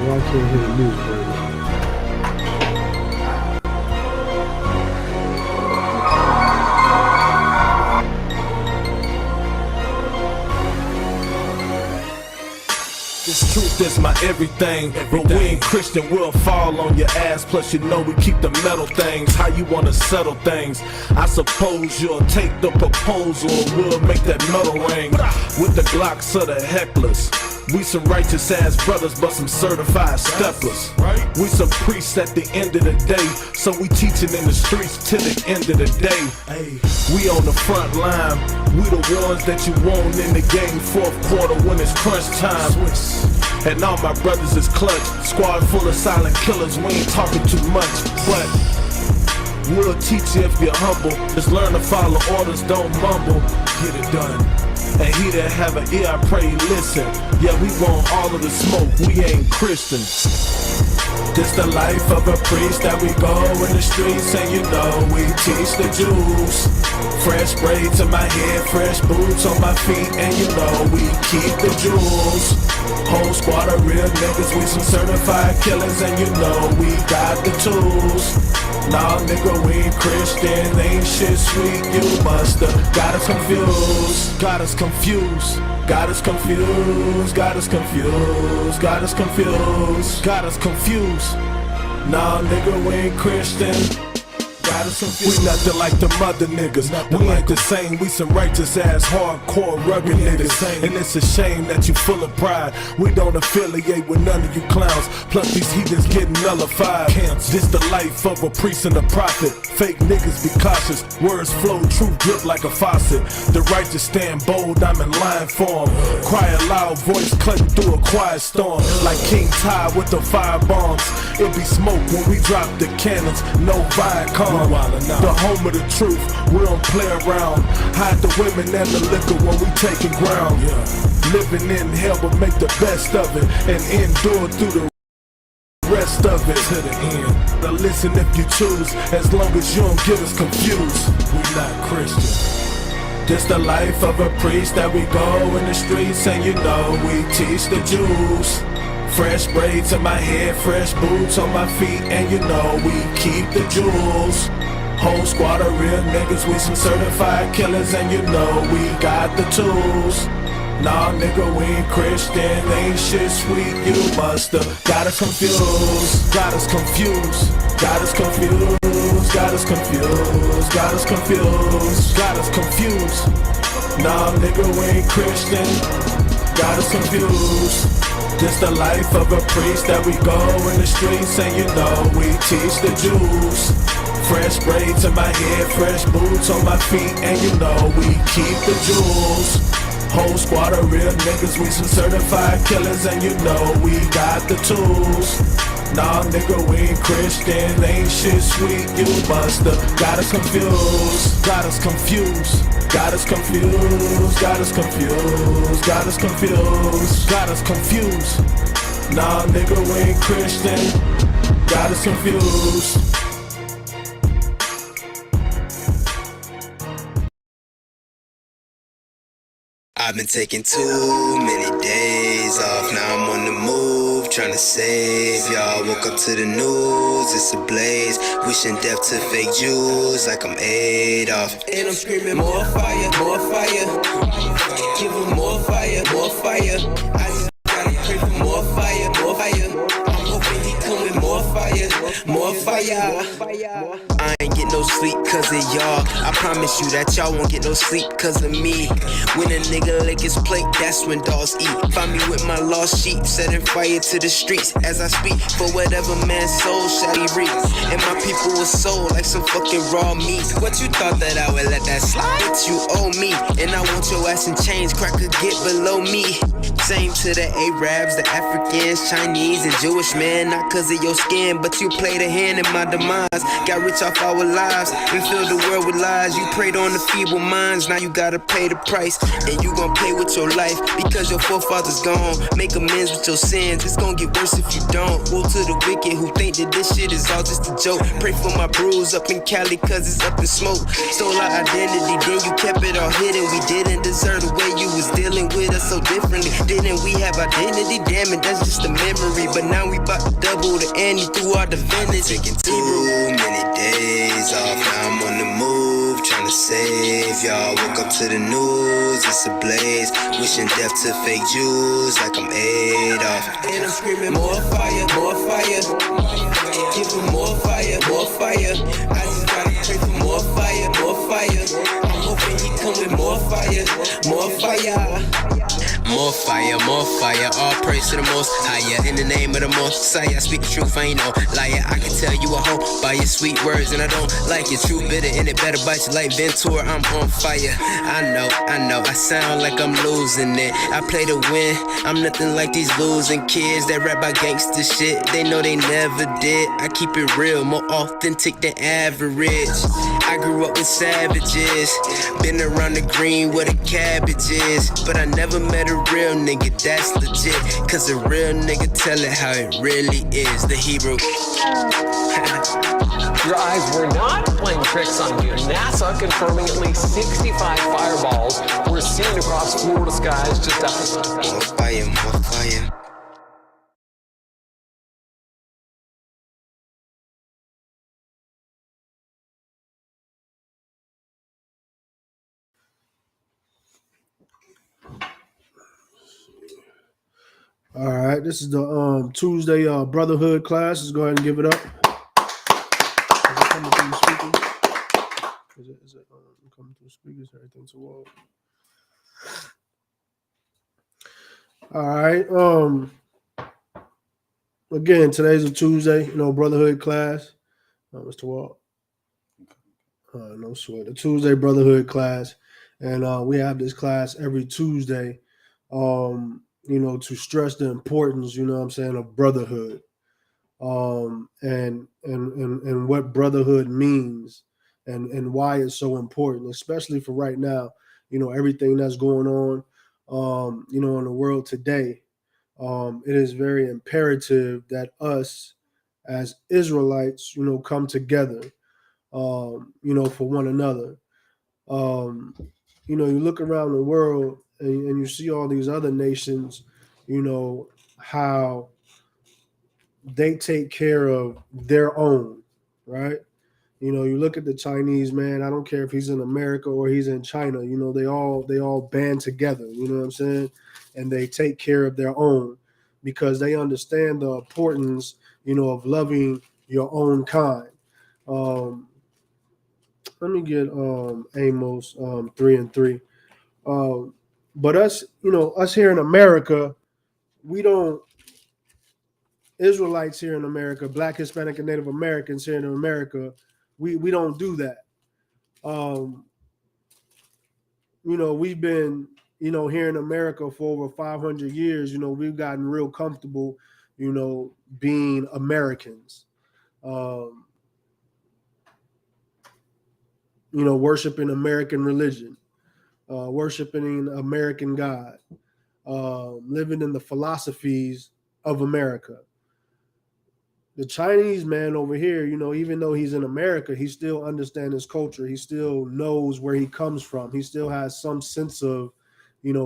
I can't hear the music right now. This truth is my everything, but we ain't Christian, we'll fall on your ass. Plus you know we keep the metal things. How you wanna settle things? I suppose you'll take the proposal, we'll make that metal ring with the Glocks of the hecklers. We some righteous ass brothers, but some certified steppers. We some priests at the end of the day, so we teaching in the streets till the end of the day. We on the front line, we the ones that you want in the game. Fourth quarter when it's crunch time. And all my brothers is clutch. Squad full of silent killers, we ain't talking too much, but we'll teach you if you're humble. Just learn to follow orders, don't mumble. Get it done. And he that have an ear, I pray listen. Yeah, we want all of the smoke, we ain't Christians. This the life of a priest that we go in the streets, and you know we teach the Jews. Fresh braids in my head, fresh boots on my feet, and you know we keep the jewels. Whole squad of real niggas, we some certified killers, and you know we got the tools. Nah, nigga, we ain't Christian, ain't shit sweet, you musta got us confused, got us confused, got us confused, got us confused, got us confused, got us confused. Nah, nigga, we ain't Christian. We nothing like the mother niggas. We ain't the same. We some righteous ass, hardcore, rugged niggas. And it's a shame that you full of pride. We don't affiliate with none of you clowns. Plus these heathens getting nullified. This the life of a priest and a prophet. Fake niggas be cautious. Words flow, truth drip like a faucet. The righteous stand bold, I'm in line form. Cry a loud voice cutting through a quiet storm. Like King Ty with the fire bombs. It be smoke when we drop the cannons. No Viacom. The home of the truth, we don't play around. Hide the women and the liquor when we taking ground. Living in hell but make the best of it, and endure through the rest of it to the end. Now listen if you choose, as long as you don't get us confused. We not Christian. This the life of a priest that we go in the streets, and you know we teach the Jews. Fresh braids in my head, fresh boots on my feet, and you know we keep the jewels. Whole squad of real niggas, we some certified killers, and you know we got the tools. Nah, nigga, we ain't Christian, ain't shit sweet, you musta got us confused, got us confused, got us confused, got us confused, got us confused, got us confused. Nah, nigga, we ain't Christian, got us confused. This the life of a priest that we go in the streets, and you know we teach the Jews. Fresh braids in my head, fresh boots on my feet, and you know we keep the jewels. Whole squad of real niggas, we some certified killers, and you know we got the tools. Nah, nigga, we ain't Christian, ain't shit sweet, you musta got us confused, got us confused, got us confused, got us confused, got us confused, got us confused. Nah, nigga, we ain't Christian, got us confused. I've been taking too many days off, now I'm on the move, trying to save y'all. Woke up to the news, it's a blaze, wishing death to fake Jews like I'm Adolf. And I'm screaming more fire, give them more fire, more fire. I just gotta pray for more fire, more fire. I'm hoping he come with more fire, more fire. I ain't get no sleep cause of y'all. I promise you that y'all won't get no sleep cause of me. When a nigga lick his plate, that's when dogs eat. Find me with my lost sheep, setting fire to the streets as I speak. For whatever man's soul shall he reap. And my people was sold like some fucking raw meat. What you thought that I would let that slide? Bitch, you owe me. And I want your ass in chains, cracker get below me. Same to the Arabs, the Africans, Chinese, and Jewish men. Not cause of your skin, but you play the hand in my demise. Got rich off our lives and filled the world with lies. You preyed on the feeble minds, now you gotta pay the price. And you gon' pay with your life because your forefathers gone. Make amends with your sins, it's gon' get worse if you don't. Woe to the wicked who think that this shit is all just a joke. Pray for my bruise up in Cali cause it's up in smoke. Stole our identity, then you kept it all hidden. We didn't deserve the way you was dealing with us so differently. Didn't we have identity? Damn it, that's just a memory. But now we bout to double the ante through our divinity. Taking too many days off, now I'm on the move, trying to save y'all. Woke up to the news, it's a blaze. Wishing death to fake Jews like I'm Adolf. And I'm screaming more fire, more fire. Give them more fire, more fire. I just gotta pray for more fire, more fire. I'm hoping he come with more fire, more fire. More fire, more fire, all praise to the most higher. In the name of the most Messiah, I speak the truth, I ain't no liar. I can tell you a hoe by your sweet words, and I don't like your true bitter, and it better bite you like Ventura, I'm on fire. I know, I sound like I'm losing it. I play to win, I'm nothing like these losing kids that rap about gangster shit. They know they never did. I keep it real, more authentic than average. I grew up with savages, been around the green where the cabbage is, but I never met a real nigga that's legit, cause a real nigga tell it how it really is. The Hebrew. Your eyes were not playing tricks on you. NASA confirming at least 65 fireballs were seen across Florida skies just after. More fire, more fire. All right, this is the Tuesday Brotherhood class. Let's go ahead and give it up. Is it coming through the speakers? Is it coming through the speakers? Everything's a wall. All right. Again, today's a Tuesday, Brotherhood class. Mr. Walt. No sweat. The Tuesday Brotherhood class, and we have this class every Tuesday. To stress the importance, of brotherhood, and what brotherhood means, and why it's so important, especially for right now, everything that's going on, in the world today. It is very imperative that us as Israelites, come together, for one another. You look around the world and you see all these other nations, how they take care of their own, right? You look at the Chinese man, I don't care if he's in America or he's in China, they all band together, you know what I'm saying? And they take care of their own because they understand the importance, of loving your own kind. Let me get Amos 3:3. But us, us here in America, we don't, Israelites here in America, Black, Hispanic, and Native Americans here in America, we don't do that. We've been, here in America for over 500 years, we've gotten real comfortable, being Americans. Worshiping American religion, worshiping American God, living in the philosophies of America. The Chinese man over here, even though he's in America, he still understands his culture. He still knows where he comes from. He still has some sense of,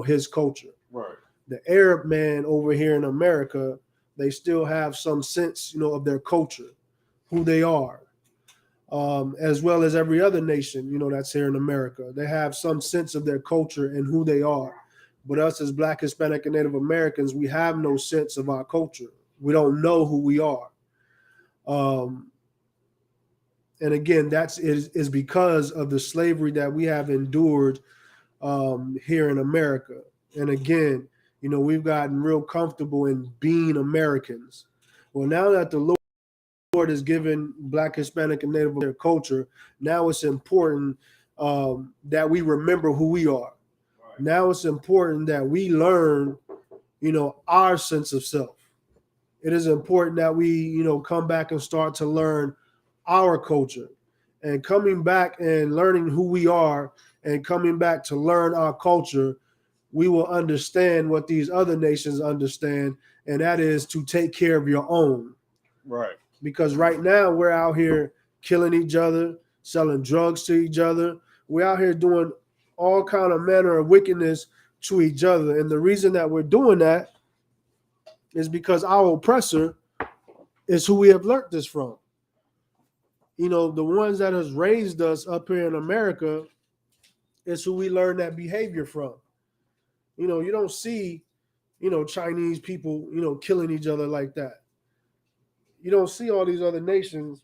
his culture. Right. The Arab man over here in America, they still have some sense, of their culture, who they are, as well as every other nation, that's here in America. They have some sense of their culture and who they are. But us as Black, Hispanic, and Native Americans, we have no sense of our culture. We don't know who we are. And again, that is because of the slavery that we have endured here in America. And again, we've gotten real comfortable in being Americans. Well, now that the Lord has given Black, Hispanic, and Native their culture, now it's important that we remember who we are. Right. Now it's important that we learn, our sense of self. it is important that we, you know, come back and start to learn our culture. And coming back and learning who we are and coming back to learn our culture, we will understand what these other nations understand, and that is to take care of your own. Right. Because right now we're out here killing each other, selling drugs to each other. We're out here doing all kind of manner of wickedness to each other. And the reason that we're doing that is because our oppressor is who we have learned this from. You know, the ones that has raised us up here in America is who we learn that behavior from. You know, you don't see, you know, Chinese people, you know, killing each other like that. You don't see all these other nations,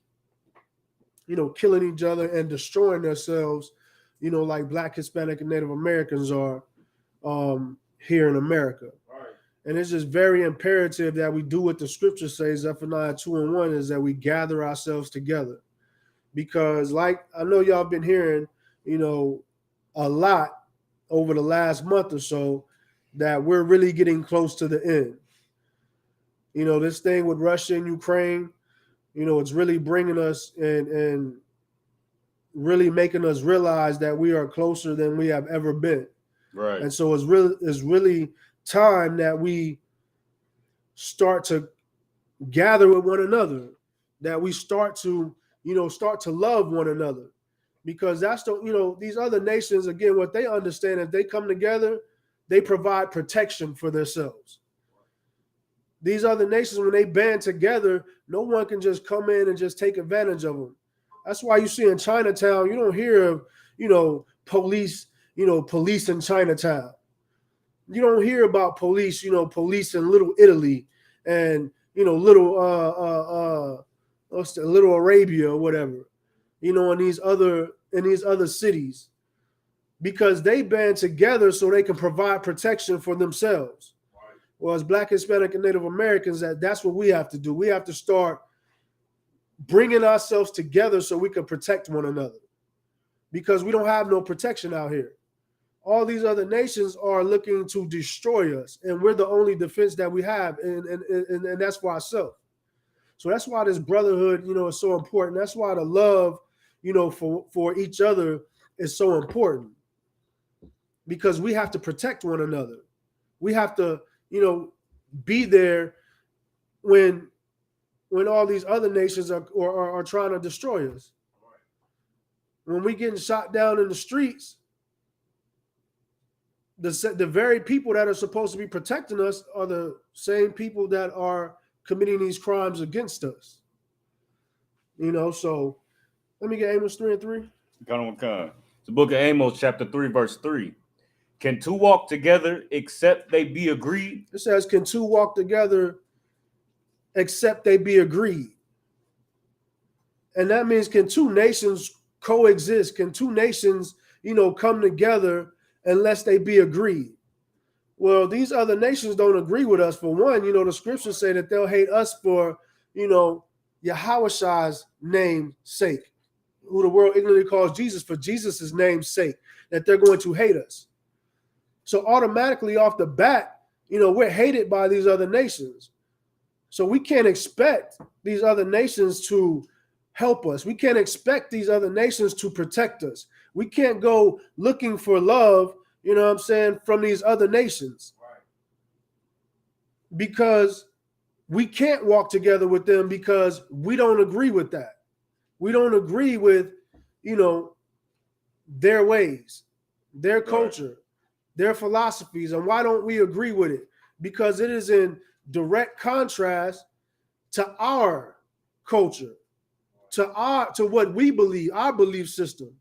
you know, killing each other and destroying themselves, you know, like Black, Hispanic, and Native Americans are here in America. Right. And it's just very imperative that we do what the scripture says, Zephaniah 2:1, is that we gather ourselves together. Because like I know y'all been hearing, you know, a lot over the last month or so, that we're really getting close to the end. You know, this thing with Russia and Ukraine, you know, it's really bringing us and really making us realize that we are closer than we have ever been. Right. And so it's really time that we start to gather with one another, that we start to love one another. Because that's the, you know, these other nations, again, what they understand, if they come together, they provide protection for themselves. These other nations, when they band together, no one can just come in and just take advantage of them. That's why you see in Chinatown, you don't hear of, you know, police in Chinatown. You don't hear about police, you know, police in Little Italy and, you know, Little Arabia or whatever, you know, in these other cities, because they band together so they can provide protection for themselves. Well, as Black, Hispanic, and Native Americans, that's what we have to do. We have to start bringing ourselves together so we can protect one another, because we don't have no protection out here. All these other nations are looking to destroy us, and we're the only defense that we have, and that's for ourselves. So that's why this brotherhood, you know, is so important. That's why the love, you know, for each other is so important, because we have to protect one another. We have to, you know, be there when all these other nations are trying to destroy us. When we getting shot down in the streets, the very people that are supposed to be protecting us are the same people that are committing these crimes against us. You know, so let me get Amos 3:3. It's the book of Amos, chapter 3, verse 3. Can two walk together except they be agreed? It says, can two walk together except they be agreed? And that means, can two nations coexist? Can two nations, you know, come together unless they be agreed? Well, these other nations don't agree with us. For one, you know, the scriptures say that they'll hate us for, you know, Yahweh's name's sake, who the world ignorantly calls Jesus, for Jesus' name's sake, that they're going to hate us. So automatically off the bat, you know, we're hated by these other nations. So we can't expect these other nations to help us. We can't expect these other nations to protect us. We can't go looking for love, you know what I'm saying, from these other nations. Right. Because we can't walk together with them, because we don't agree with that. We don't agree with, you know, their ways, their culture, their philosophies. And why don't we agree with it? Because it is in direct contrast to our culture, to what we believe, our belief system.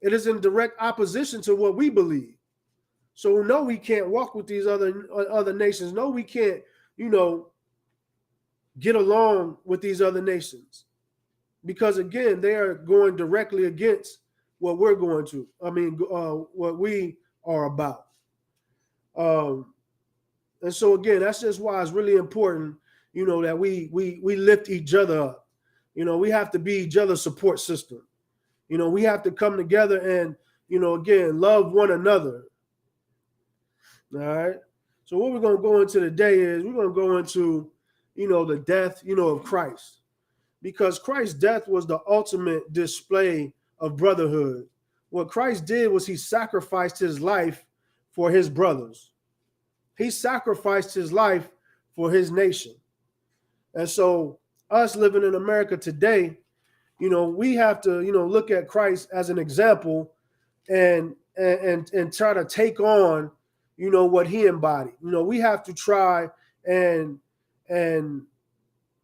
It is in direct opposition to what we believe. So no, we can't walk with these other nations. No, we can't, you know, get along with these other nations, because again, they are going directly against what we're going to. I mean, what we are about. And so again, that's just why it's really important, you know, that we lift each other up. You know, we have to be each other's support system. You know, we have to come together and, you know, again, love one another. All right. So what we're going to go into today is we're going to go into, the death, of Christ. Because Christ's death was the ultimate display of brotherhood. What Christ did was he sacrificed his life for his brothers. He sacrificed his life for his nation. And so us living in America today, we have to, look at Christ as an example and try to take on, what he embodied. We have to try and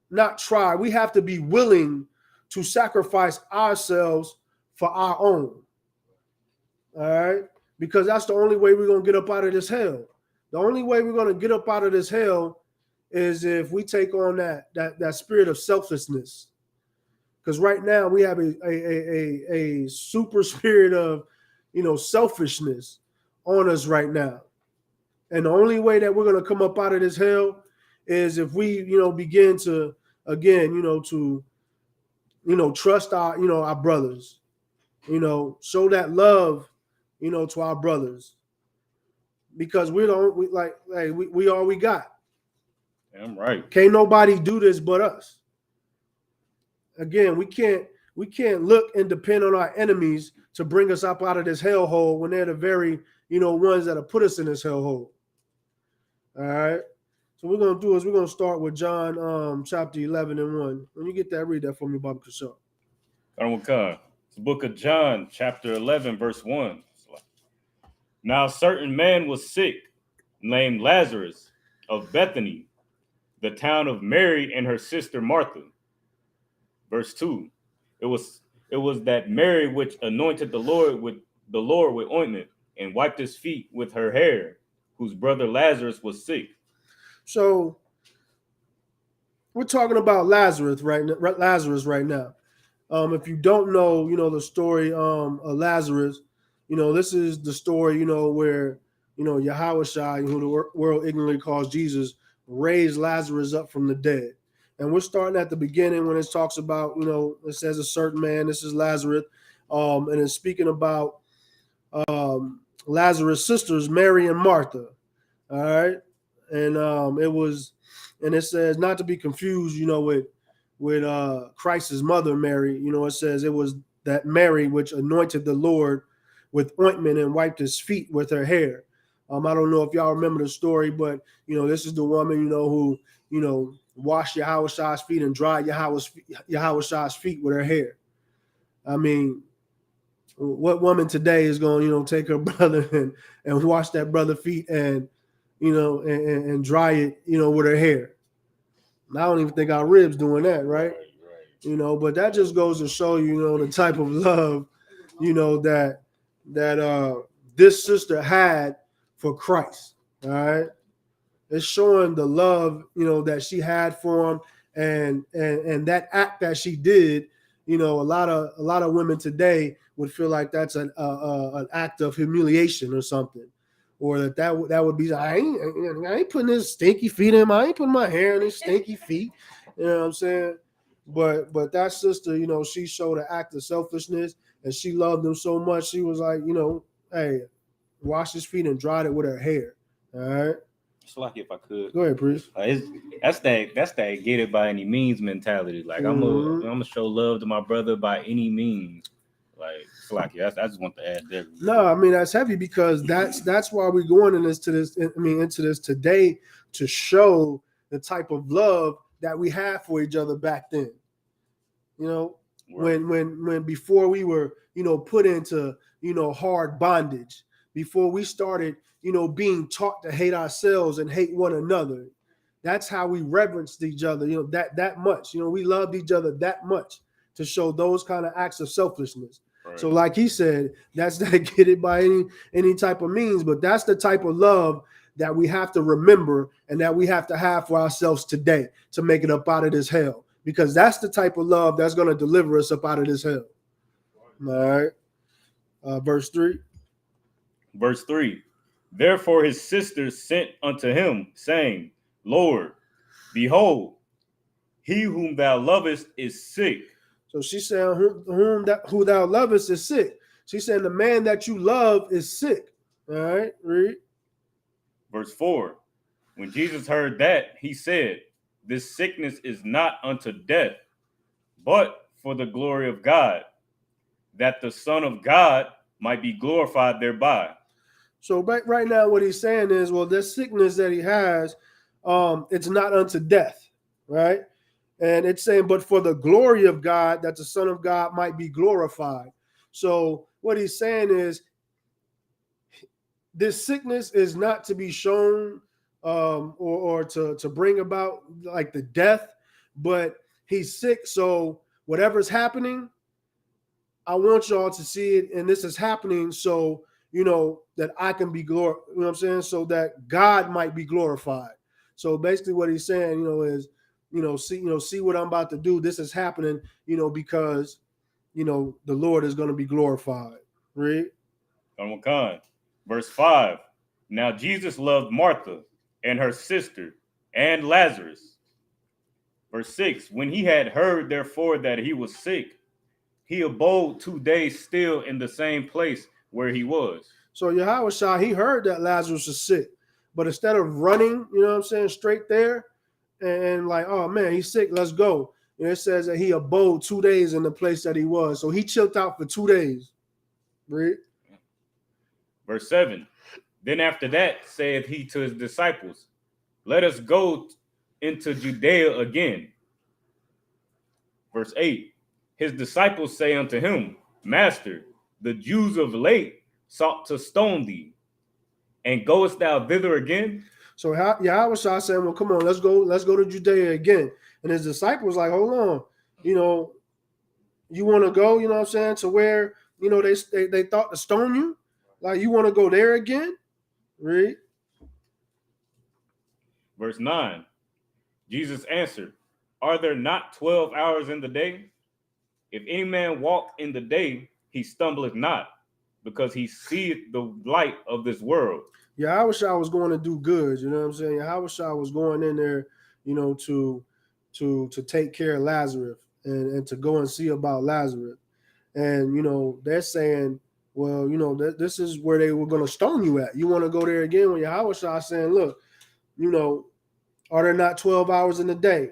not try. We have to be willing to sacrifice ourselves for our own. All right? Because that's the only way we're going to get up out of this hell. The only way we're going to get up out of this hell is if we take on that spirit of selflessness. Because right now we have a super spirit of, selfishness on us right now. And the only way that we're going to come up out of this hell is if we, begin to, again, trust our brothers, show that love, to our brothers, because we all we got. I'm right. Can't nobody do this but us. Again, we can't look and depend on our enemies to bring us up out of this hellhole when they're the very, ones that have put us in this hellhole. All right. So what we're going to do is we're going to start with John chapter 11 and 1. When you get that, read that for me, Baba Kashaw. It's the book of John, chapter 11, verse 1. Now a certain man was sick, named Lazarus, of Bethany, the town of Mary and her sister Martha. Verse 2. It was that Mary which anointed the Lord with ointment and wiped his feet with her hair, whose brother Lazarus was sick. So we're talking about Lazarus right now. If you don't know, the story of Lazarus, this is the story, where, Yahushua, who the world ignorantly calls Jesus, raised Lazarus up from the dead. And we're starting at the beginning when it talks about, it says a certain man, this is Lazarus, and it's speaking about Lazarus' sisters, Mary and Martha. All right. And it says not to be confused, with Christ's mother, Mary. It says it was that Mary which anointed the Lord with ointment and wiped his feet with her hair. I don't know if y'all remember the story, but this is the woman, who, washed Yahushua's feet and dried Yahushua's feet with her hair. I mean, what woman today is going, take her brother and wash that brother's feet and and dry it, with her hair? And I don't even think our ribs doing that, right? But that just goes to show you, the type of love, that this sister had for Christ. All right, it's showing the love, that she had for him, and that act that she did. A lot of women today would feel like that's an act of humiliation or something. Or that would be, I ain't putting his stinky feet in. I ain't putting my hair in his stinky feet. You know what I'm saying? But that sister, she showed an act of selfishness, and she loved him so much. She was like, hey, wash his feet and dried it with her hair. All right. It's like, if I could go ahead, priest. That's that get it by any means mentality. Like, I'm gonna show love to my brother by any means. Like, Slacky, I just want to add there. No, I mean, that's heavy, because that's why we're going into this today, to show the type of love that we had for each other back then. When before we were, put into, hard bondage, before we started, being taught to hate ourselves and hate one another. That's how we reverenced each other, that much. We loved each other that much to show those kind of acts of selflessness. Right. So like he said, that's not get it by any type of means, but that's the type of love that we have to remember and that we have to have for ourselves today to make it up out of this hell, because that's the type of love that's going to deliver us up out of this hell. All right. Verse 3. Verse 3. Therefore his sisters sent unto him, saying, Lord, behold, he whom thou lovest is sick. So she said, who thou lovest is sick. She said, the man that you love is sick. All right, read. Verse 4. When Jesus heard that, he said, this sickness is not unto death, but for the glory of God, that the Son of God might be glorified thereby. So right now, what he's saying is, well, this sickness that he has, it's not unto death, right? And it's saying, but for the glory of God, that the Son of God might be glorified. So what he's saying is, this sickness is not to be shown or to bring about like the death, but he's sick. So whatever's happening, I want y'all to see it, and this is happening so that I can be glorified. You know what I'm saying? So that God might be glorified. So basically, what he's saying, is, see what I'm about to do. This is happening, because the Lord is going to be glorified. Read. Verse 5. Now Jesus loved Martha and her sister and Lazarus. Verse 6. When he had heard, therefore, that he was sick, he abode 2 days still in the same place where he was. So Yahushua, he heard that Lazarus was sick, but instead of running, straight there and like, oh man, he's sick, let's go. It says that he abode 2 days in the place that he was. So he chilled out for 2 days. Read. Verse 7. Then after that saith he to his disciples, let us go into Judea again. Verse 8. His disciples say unto him, Master, the Jews of late sought to stone thee, and goest thou thither again? So Yahweh said, well, come on, let's go to Judea again. And his disciples like, hold on, you want to go, to where, they thought to stone you? Like, you want to go there again? Read. Verse 9. Jesus answered, are there not 12 hours in the day? If any man walk in the day, he stumbleth not, because he seeth the light of this world. Yeah, I wish I was going to do good. You know what I'm saying? I wish I was going in there, to take care of Lazarus and to go and see about Lazarus. And, they're saying, well, this is where they were going to stone you at. You want to go there again? When Yahushua saying, look, are there not 12 hours in the day?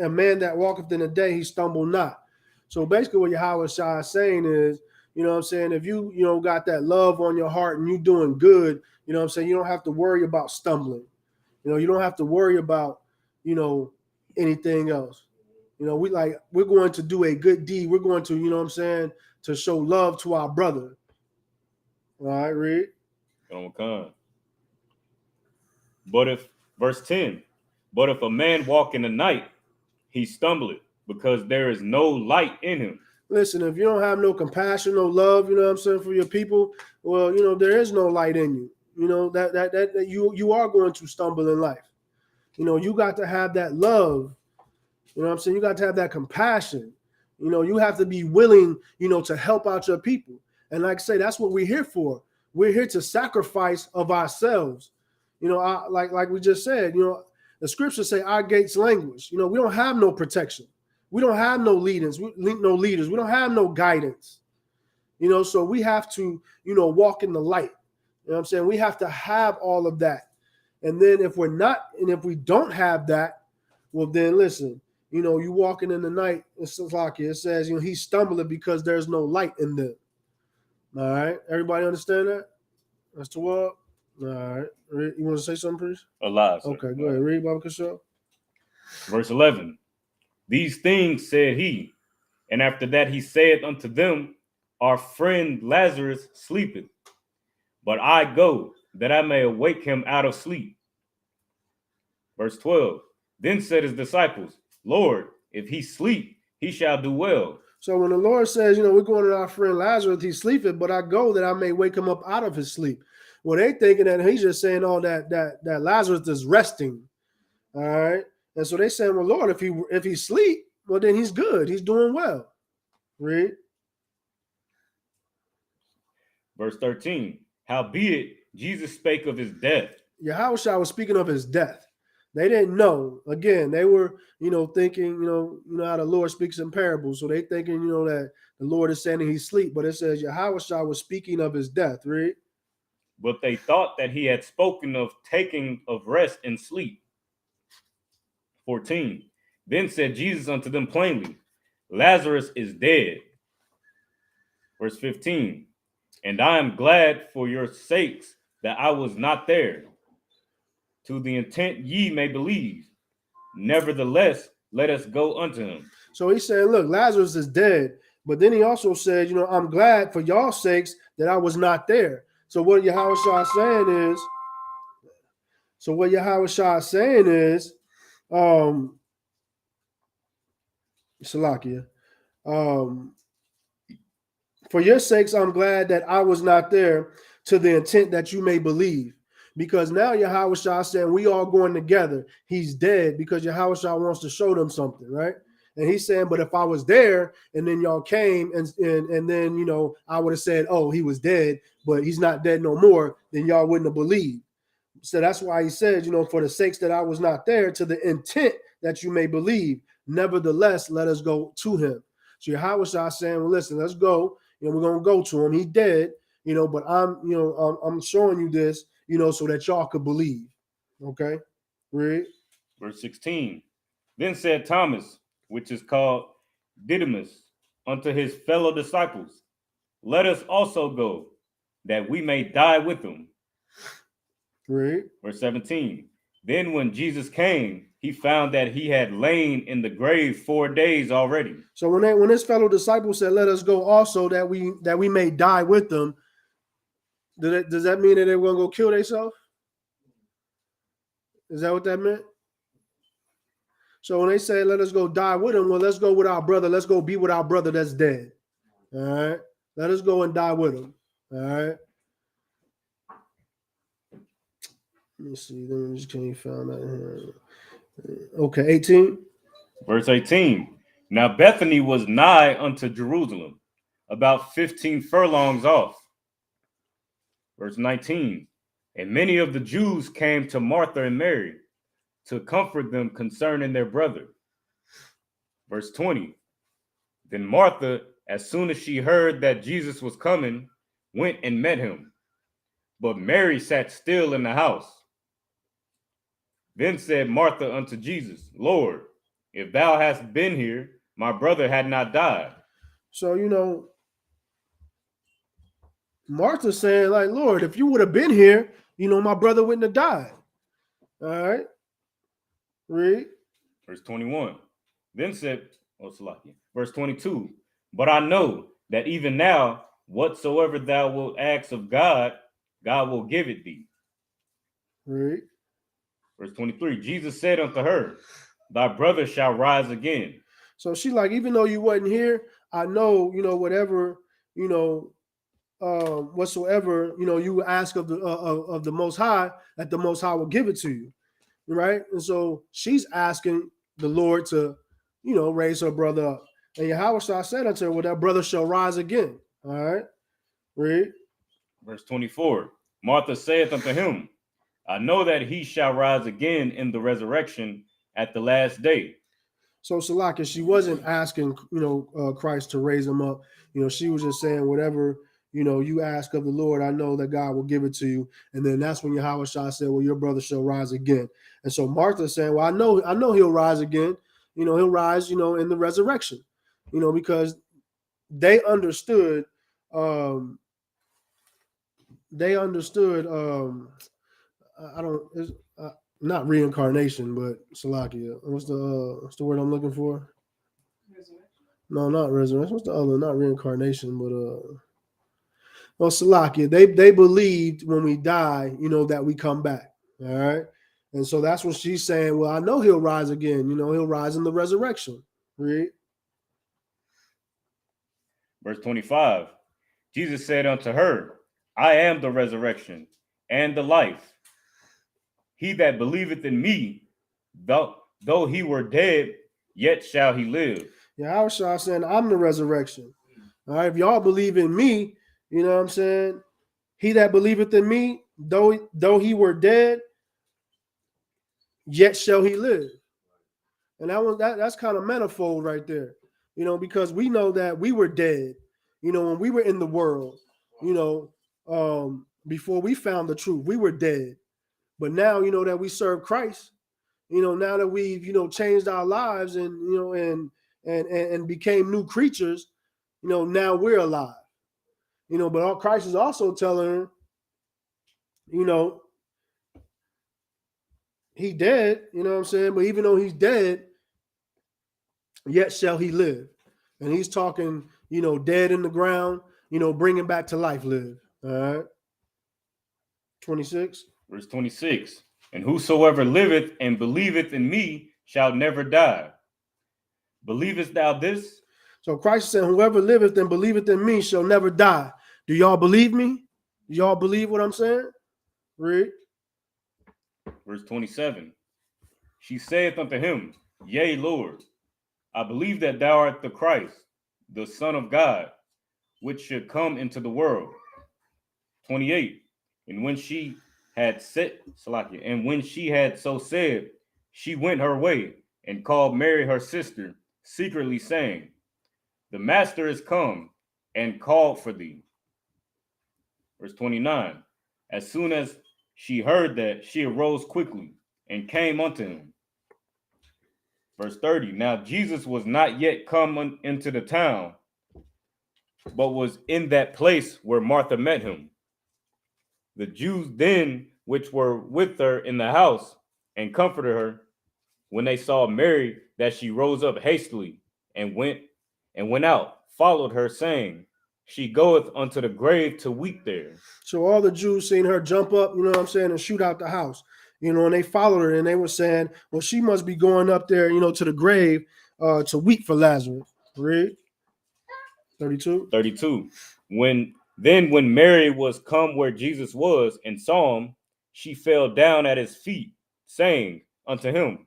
A man that walketh in the day, he stumble not. So basically what Yahushua is saying is, if you, got that love on your heart and you doing good, you don't have to worry about stumbling. You don't have to worry about, anything else. We're going to do a good deed. We're going to, to show love to our brother. All right, read. Verse 10, but if a man walk in the night, he stumbleth, because there is no light in him. Listen, if you don't have no compassion, no love, for your people, well, there is no light in you. That you are going to stumble in life. You got to have that love. You got to have that compassion. You have to be willing, to help out your people. And like I say, that's what we're here for. We're here to sacrifice of ourselves. Like we just said, the scriptures say our gates languish. We don't have no protection. We don't have no leaders. We don't have no guidance. So we have to, walk in the light. We have to have all of that. And then if we don't have that, well, then listen, you walking in the night, it's like it says, he's stumbling because there's no light in them. All right. Everybody understand that? That's 12. All right. You want to say something, please? Alive. Okay, go ahead. Read, Baba Kishore. Verse 11. These things said he, and after that he said unto them, our friend Lazarus sleepeth, but I go that I may awake him out of sleep. Verse 12. Then said his disciples, Lord, if he sleep, he shall do well. So when the Lord says, we're going to our friend Lazarus, he's sleeping, but I go that I may wake him up out of his sleep. Well, they thinking that he's just saying that Lazarus is resting. All right. And so they saying, well, Lord, if he sleep, well, then he's good. He's doing well. Read. Verse 13. Howbeit, Jesus spake of his death. Yahushua was speaking of his death. They didn't know. Again, they were, thinking, how the Lord speaks in parables. So they thinking, that the Lord is saying he's asleep. But it says Yahushua was speaking of his death. Read. But they thought that he had spoken of taking of rest and sleep. 14. Then said Jesus unto them plainly, Lazarus is dead. Verse 15. And I am glad for your sakes that I was not there, to the intent ye may believe. Nevertheless, let us go unto him. So he said, look, Lazarus is dead. But then he also said, I'm glad for y'all's sakes that I was not there. So what Yahushua is saying is, Salakia, for your sakes, I'm glad that I was not there, to the intent that you may believe. Because now Yahushua saying we all going together. He's dead because Yahushua wants to show them something, right? And he's saying, but if I was there and then y'all came and then, I would have said, oh, he was dead, but he's not dead no more, then y'all wouldn't have believed. So that's why he said, for the sakes that I was not there, to the intent that you may believe. Nevertheless, let us go to him. So Yahushua saying, well, listen, let's go. We're going to go to him. He dead, but I'm showing you this, so that y'all could believe. Okay. Read. Verse 16. Then said Thomas, which is called Didymus, unto his fellow disciples, let us also go, that we may die with them. Read. Verse 17. Then when Jesus came, he found that he had lain in the grave 4 days already. So when his fellow disciples said, let us go also, that we may die with them, does that mean that they were going to go kill themselves? Is that what that meant? So when they say, let us go die with him, well, let's go with our brother. Let's go be with our brother that's dead. All right. Let us go and die with him. All right. Let me see. Let me just can you find that here. Okay, 18. Verse 18. Now Bethany was nigh unto Jerusalem, about 15 furlongs off. Verse 19. And many of the Jews came to Martha and Mary to comfort them concerning their brother. Verse 20. Then Martha, as soon as she heard that Jesus was coming, went and met him. But Mary sat still in the house. Then said Martha unto Jesus, Lord, if thou hadst been here, my brother had not died. So, Martha's saying, like, Lord, if you would have been here, my brother wouldn't have died. All right. Read. Verse 21. Then said, verse 22. But I know that even now, whatsoever thou wilt ask of God, God will give it thee. Read. Verse 23. Jesus said unto her, thy brother shall rise again. So she like, even though you wasn't here, I know, whatever, whatsoever, you ask of the Most High, that the Most High will give it to you. Right. And so she's asking the Lord to, raise her brother up. And Yahushua said unto her, well, that brother shall rise again. All right. Read. Verse 24. Martha saith unto him, I know that he shall rise again in the resurrection at the last day. So Salaka, she wasn't asking, Christ to raise him up. She was just saying, whatever, you ask of the Lord, I know that God will give it to you. And then that's when Yahushua said, well, your brother shall rise again. And so Martha's saying, well, I know he'll rise again. He'll rise, in the resurrection, because they understood, not reincarnation, but Salakia. What's the word I'm looking for? Resurrection. No, not resurrection. What's the other? Not reincarnation, but Salakia. They believed when we die, that we come back. All right. And so that's what she's saying. Well, I know he'll rise again. He'll rise in the resurrection. Read. Verse 25. Jesus said unto her, I am the resurrection and the life. He that believeth in me, though he were dead, yet shall he live. Yeah, I was saying, I'm the resurrection. All right, if y'all believe in me, you know what I'm saying? He that believeth in me, though he were dead, yet shall he live. And that's kind of manifold right there, because we know that we were dead, when we were in the world, before we found the truth, we were dead. But now, that we serve Christ, now that we've, changed our lives and, and became new creatures, now we're alive. But Christ is also telling her, he dead, but even though he's dead, yet shall he live. And he's talking, dead in the ground, bringing back to life live. All right. 26. Verse 26. And whosoever liveth and believeth in me shall never die. Believest thou this? So Christ said, whoever liveth and believeth in me shall never die. Do y'all believe me? Do y'all believe what I'm saying? Read. Verse 27. She saith unto him, Yea, Lord, I believe that thou art the Christ, the Son of God, which should come into the world. 28. And when she had so said, she went her way and called Mary her sister, secretly saying, The master is come and called for thee. Verse 29. As soon as she heard that, she arose quickly and came unto him. Verse 30. Now Jesus was not yet come into the town, but was in that place where Martha met him. The Jews then, which were with her in the house, and comforted her, when they saw Mary, that she rose up hastily and went out, followed her, saying, She goeth unto the grave to weep there. So all the Jews seen her jump up, and shoot out the house, and they followed her, and they were saying, well, she must be going up there, to the grave to weep for Lazarus. Read. 32. 32. When Mary was come where Jesus was and saw him, she fell down at his feet, saying unto him,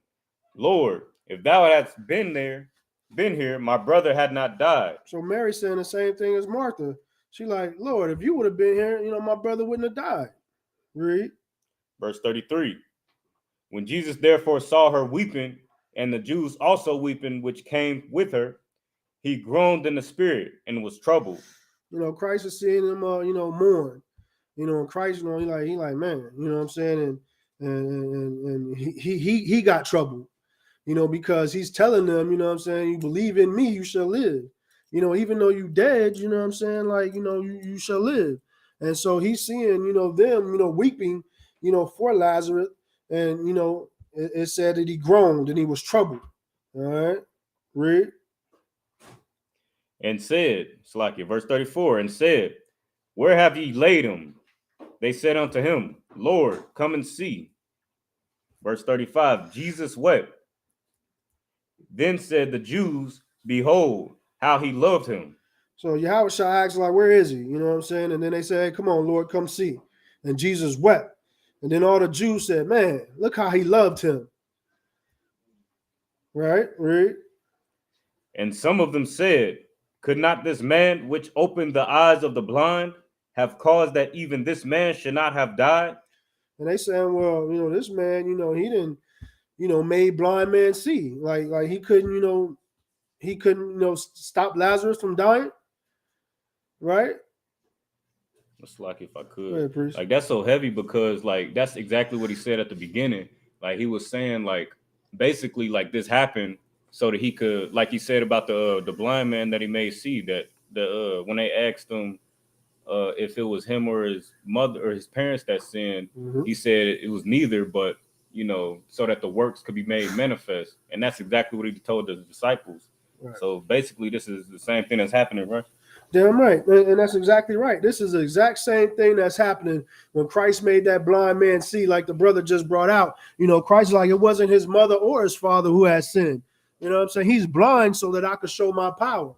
Lord, if thou hadst been here, my brother had not died. So Mary saying the same thing as Martha. She like, Lord, if you would have been here, my brother wouldn't have died. Read. Verse 33. When Jesus therefore saw her weeping, and the Jews also weeping, which came with her, he groaned in the spirit and was troubled. Christ is seeing him, mourn. And Christ, he like, man, and he got troubled, because he's telling them, you believe in me, you shall live. Even though you dead, you shall live. And so he's seeing, them, weeping, for Lazarus, and it said that he groaned and he was troubled. All right, read. And said, verse 34, and said, Where have ye laid him? They said unto him, Lord, come and see. Verse 35, Jesus wept. Then said the Jews, Behold, how he loved him. So Yahweh asked, where is he? And then they said, hey, come on, Lord, come see. And Jesus wept. And then all the Jews said, man, look how he loved him. Right? Read. And some of them said, Could not this man which opened the eyes of the blind have caused that even this man should not have died? And they said, well, this man, he didn't, made blind man see. Like he couldn't, stop Lazarus from dying. Right? It's if I could. Ahead, that's so heavy because that's exactly what he said at the beginning. He was saying basically this happened so that he could, he said about the blind man that he made see, that when they asked him if it was him or his mother or his parents that sinned, he said it was neither, but so that the works could be made manifest. And that's exactly what he told the disciples. Right. So basically this is the same thing that's happening, right? Damn right. And that's exactly right. This is the exact same thing that's happening when Christ made that blind man see, like the brother just brought out. Christ, it wasn't his mother or his father who had sinned. He's blind so that I could show my power.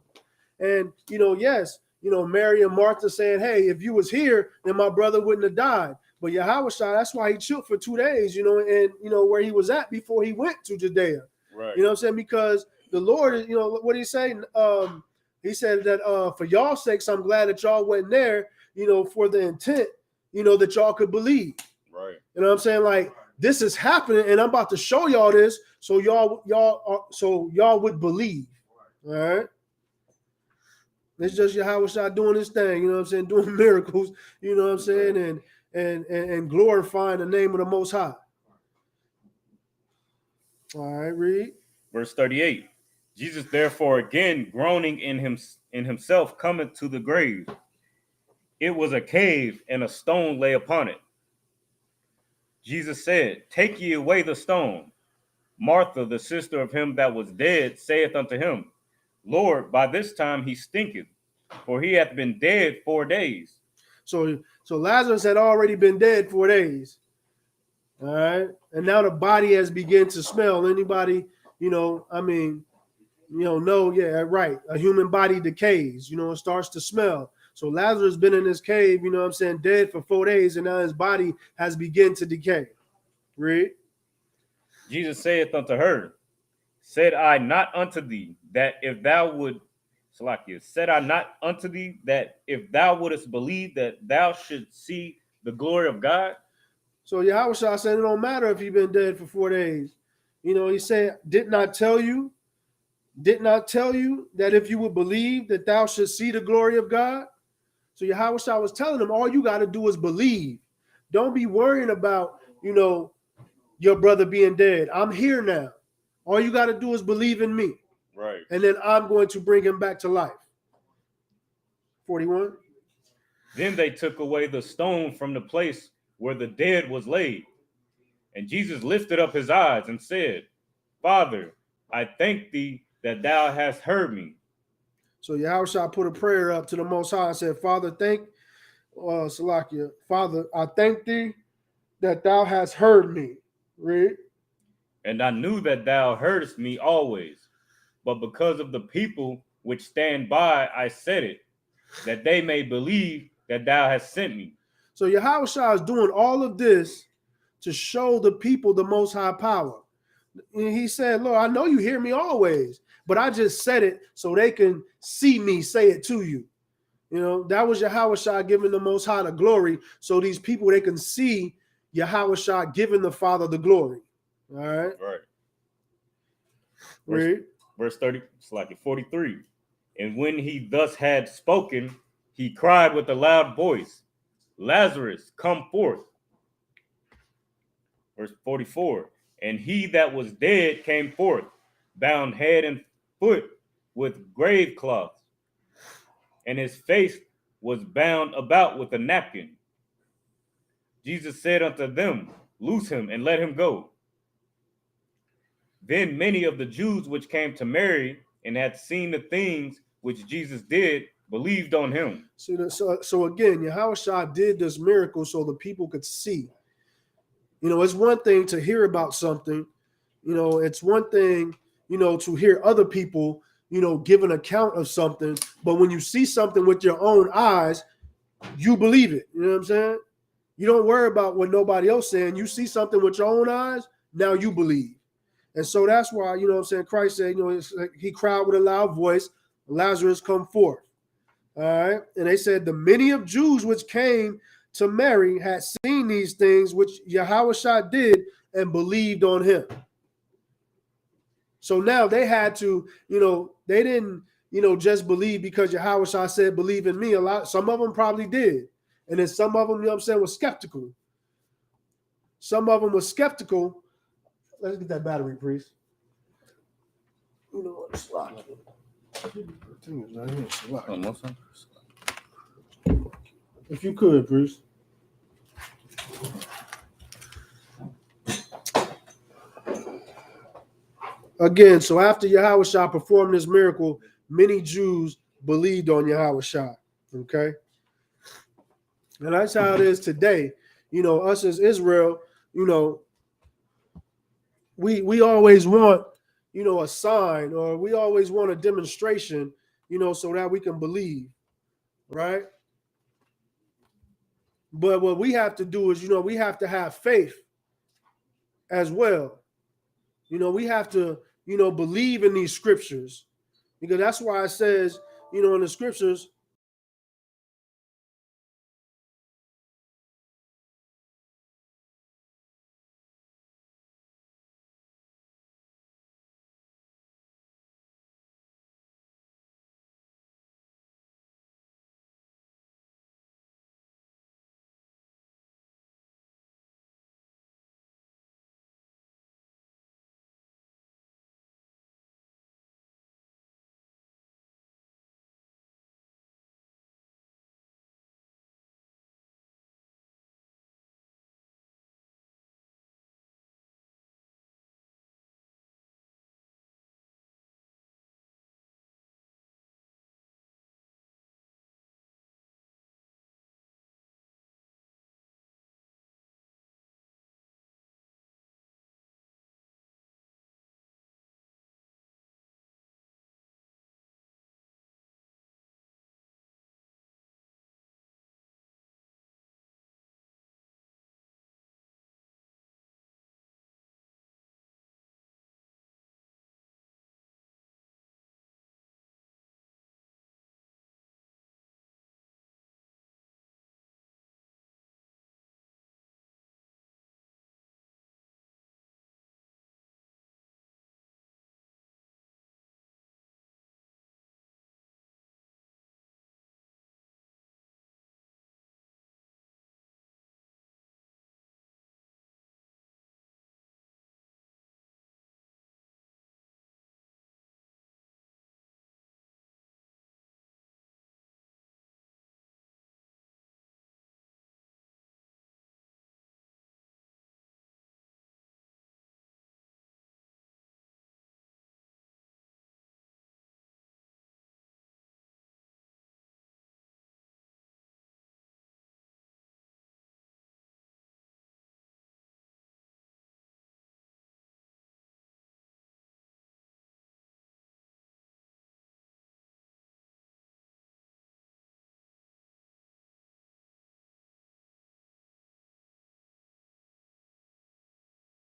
And, yes, Mary and Martha saying, hey, if you was here, then my brother wouldn't have died. But Yahweh, that's why he chilled for 2 days, and, where he was at before he went to Judea. Right. Because the Lord, what did he say? He said that for y'all's sakes, I'm glad that y'all went there, for the intent, that y'all could believe. Right. This is happening, and I'm about to show y'all this, so y'all would believe. All right. It's just Yahweh doing his thing, doing miracles, and glorifying the name of the Most High. All right, read. Verse 38. Jesus therefore again groaning in himself cometh to the grave. It was a cave, and a stone lay upon it. Jesus said, Take ye away the stone. Martha, the sister of him that was dead, saith unto him, Lord, by this time he stinketh, for he hath been dead 4 days. So Lazarus had already been dead 4 days. All right. And now the body has begun to smell. Anybody, yeah, right. A human body decays, it starts to smell. So Lazarus been in this cave, dead for 4 days, and now his body has begun to decay. Read. Jesus saith unto her, Said I not unto thee that if thou would, Salakia, said I not unto thee that if thou wouldest believe that thou shouldst see the glory of God? So Yahushua said it don't matter if you've been dead for 4 days. He said, did not tell you that if you would believe that thou should see the glory of God? So Yahushua was telling them, all you got to do is believe. Don't be worrying about, your brother being dead. I'm here now. All you got to do is believe in me. Right. And then I'm going to bring him back to life. 41. Then they took away the stone from the place where the dead was laid. And Jesus lifted up his eyes and said, Father, I thank thee that thou hast heard me. So Yahushua put a prayer up to the Most High and said, Father, Father, I thank thee that thou hast heard me. Read. And I knew that thou heardest me always, but because of the people which stand by, I said it, that they may believe that thou hast sent me. So Yahushua is doing all of this to show the people the Most High power. And he said, Lord, I know you hear me always, but I just said it so they can see me say it to you. That was Yahushua giving the Most High the glory, so these people, they can see Yahushua giving the Father the glory. All right. Right. Verse 30, it's like 43. And when he thus had spoken, he cried with a loud voice, Lazarus, come forth. Verse 44. And he that was dead came forth, bound head and foot with grave cloths, and his face was bound about with a napkin. Jesus said unto them, Loose him and let him go. Then many of the Jews which came to Mary and had seen the things which Jesus did believed on him. So again, Yahushua did this miracle so the people could see. It's one thing to hear about something. It's one thing, to hear other people, give an account of something. But when you see something with your own eyes, you believe it. You know what I'm saying? You don't worry about what nobody else saying. You see something with your own eyes, now you believe. And so that's why, Christ said, he cried with a loud voice, Lazarus, come forth. All right. And they said the many of Jews which came to Mary had seen these things which Yahushua did and believed on him. So now they had to, they didn't, just believe because Yahushua said, believe in me. Some of them probably did. And then some of them, was skeptical. Some of them were skeptical. Let's get that battery, priest. Slot. If you could, priest. Again, so after Yahushua performed this miracle, many Jews believed on Yahushua. Okay? And that's how it is today. Us as Israel, we always want, a sign, or we always want a demonstration, so that we can believe, right? But what we have to do is, we have to have faith as well. We have to, believe in these scriptures, because that's why it says, in the scriptures,